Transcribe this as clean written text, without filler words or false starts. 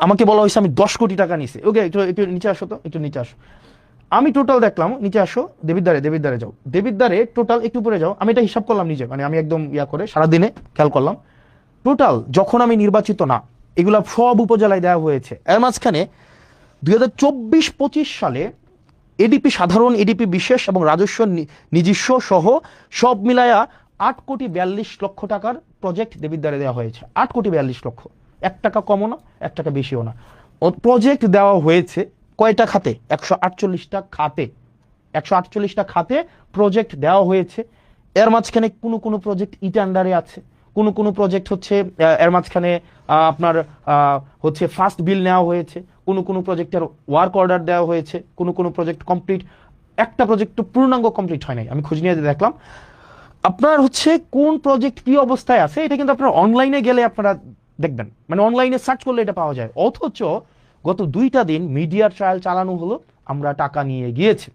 আমাকে বলা হয়েছে আমি 10 কোটি টাকা নিছি। ওকে, একটু একটু নিচে আসো তো, একটু নিচে আসো। আমি টোটাল দেখলাম, নিচে আসো, দেবিদ্বারে যাও, দেবিদ্বারে টোটাল একটু উপরে যাও। আমি এটা হিসাব করলাম নিজে, মানে আমি একদম ইয়া করে সারাদিনে খেয়াল করলাম টোটাল যখন আমি নির্বাচিত না, এগুলা সব উপজেলায় দেওয়া হয়েছে। এর মাঝখানে 2024-25 সালে এডিপি সাধারণ, এডিপি বিশেষ এবং রাজস্ব নিজস্ব সহ সব মিলায়া 8,42,00,000 টাকার প্রজেক্ট দেবিদ্বারে দেওয়া হয়েছে। 8,42,00,000, 1 টাকা কমও না, 1 টাকা বেশিও না। প্রজেক্ট দেওয়া হয়েছে কয়টা খাতে? 148টা খাতে। 148টা খাতে প্রজেক্ট দেওয়া হয়েছে। এর মাঝখানে কোনো প্রজেক্ট ইটান্ডারে আছে, কোনো প্রজেক্ট হচ্ছে এর মাঝখানে আপনার হচ্ছে ফার্স্ট বিল নেওয়া হয়েছে, কোনো প্রজেক্টের ওয়ার্ক অর্ডার দেওয়া হয়েছে, কোনো প্রজেক্ট কমপ্লিট, একটা প্রজেক্ট তো পূর্ণাঙ্গ কমপ্লিট হয় নাই। আমি খোঁজ নিয়ে দেখলাম আপনার হচ্ছে কোন প্রজেক্ট কি অবস্থায় আছে, এটা কিন্তু আপনার অনলাইনে গেলে আপনারা দেখবেন, মানে অনলাইনে সার্চ করলে এটা পাওয়া যায়। অথচ গত 2টা দিন মিডিয়া ট্রায়াল চালানো হলো, আমরা টাকা নিয়ে গিয়েছি।